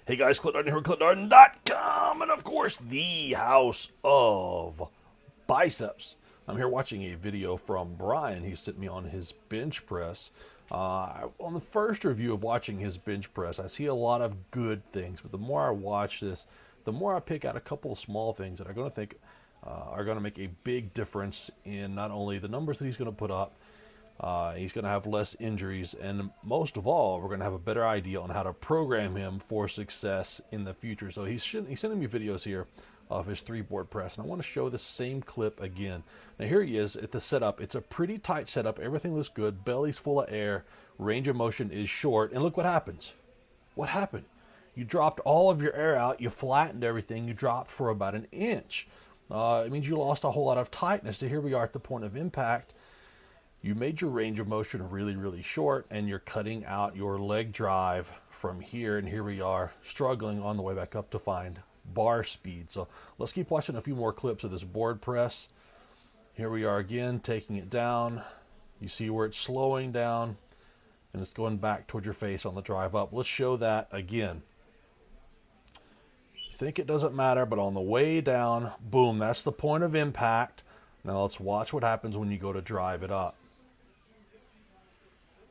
Hey guys, Clint Darden here with ClintDarden.com, and of course, the House of Biceps. I'm here watching a video from Brian. He sent me on his bench press. On the first review of watching his bench press, I see a lot of good things, but the more I watch this, the more I pick out a couple of small things that I'm going to think are going to make a big difference in not only the numbers that he's going to put up, he's going to have less injuries, and most of all, we're going to have a better idea on how to program him for success in the future. So he's sending me videos here of his 3-board press, and I want to show the same clip again. Now here he is at the setup. It's a pretty tight setup. Everything looks good. Belly's full of air. Range of motion is short, and look what happens. What happened? You dropped all of your air out. You flattened everything. You dropped for about an inch. It means you lost a whole lot of tightness. So here we are at the point of impact. You made your range of motion really, really short, and you're cutting out your leg drive from here, and here we are struggling on the way back up to find bar speed. So let's keep watching a few more clips of this board press. Here we are again, taking it down. You see where it's slowing down, and it's going back towards your face on the drive up. Let's show that again. You think it doesn't matter, but on the way down, boom, that's the point of impact. Now let's watch what happens when you go to drive it up.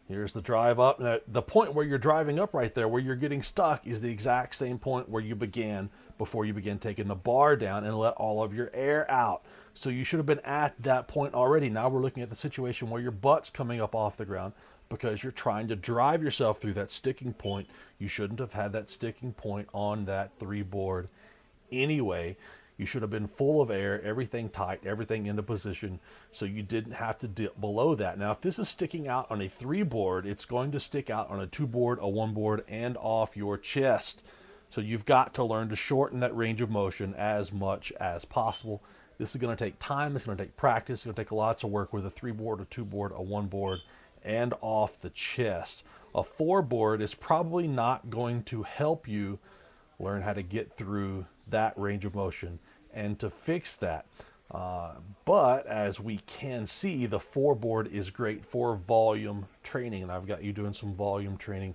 Here's the drive up. Now, the point where you're driving up right there, where you're getting stuck, is the exact same point where you began before you began taking the bar down and let all of your air out. So you should have been at that point already. Now we're looking at the situation where your butt's coming up off the ground because you're trying to drive yourself through that sticking point. You shouldn't have had that sticking point on that 3-board anyway. You should have been full of air, everything tight, everything into position, so you didn't have to dip below that. Now, if this is sticking out on a 3-board, it's going to stick out on a 2-board, a 1-board, and off your chest. So you've got to learn to shorten that range of motion as much as possible. This is going to take time. It's going to take practice. It's going to take lots of work with a 3-board, a 2-board, a 1-board, and off the chest. A 4-board is probably not going to help you learn how to get through that range of motion and to fix that. But as we can see, the 4-board is great for volume training, and I've got you doing some volume training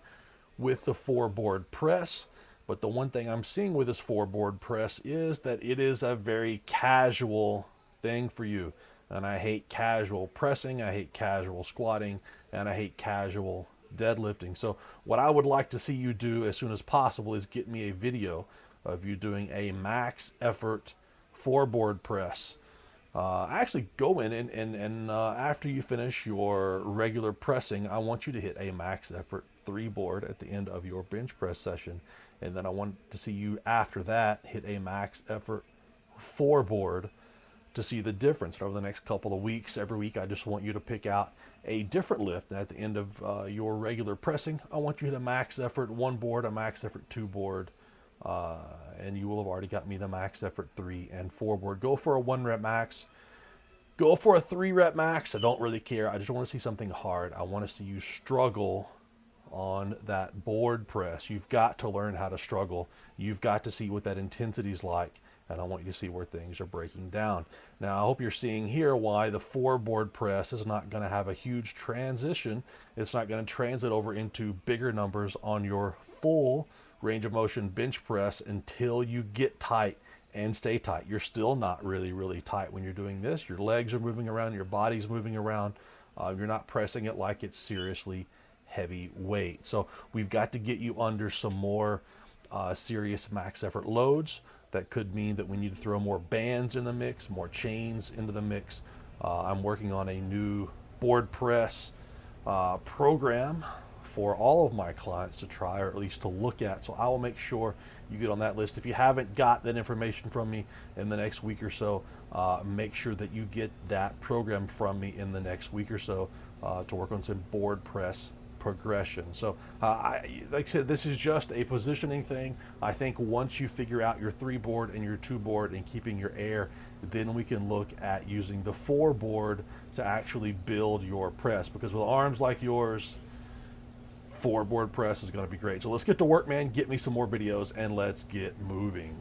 with the 4-board press. But the one thing I'm seeing with this 4-board press is that it is a very casual thing for you. And I hate casual pressing, I hate casual squatting, and I hate casual deadlifting. So what I would like to see you do as soon as possible is get me a video of you doing a max effort 4-board press. Actually go in and after you finish your regular pressing, I want you to hit a max effort 3-board at the end of your bench press session. And then I want to see you after that hit a max effort 4-board to see the difference. And over the next couple of weeks, every week, I just want you to pick out a different lift. And at the end of your regular pressing, I want you to hit a max effort 1-board, a max effort 2-board, and you will have already got me the max effort 3 and 4-board. Go for a 1-rep max. Go for a 3-rep max. I don't really care. I just want to see something hard. I want to see you struggle on that board press. You've got to learn how to struggle. You've got to see what that intensity is like, and I want you to see where things are breaking down. Now, I hope you're seeing here why the 4-board press is not going to have a huge transition. It's not going to transit over into bigger numbers on your full range of motion bench press until you get tight and stay tight. You're still not really, really tight when you're doing this. Your legs are moving around, your body's moving around. You're not pressing it like it's seriously heavy weight. So we've got to get you under some more serious max effort loads. That could mean that we need to throw more bands in the mix, more chains into the mix. I'm working on a new board press program for all of my clients to try, or at least to look at. So I will make sure you get on that list. If you haven't got that information from me in the next week or so, make sure that you get that program from me in the next week or so to work on some board press progression. So like I said, this is just a positioning thing. I think once you figure out your 3-board and your 2-board and keeping your air, then we can look at using the 4-board to actually build your press, because with arms like yours, 4-board press is going to be great. So let's get to work, man. Get me some more videos and let's get moving.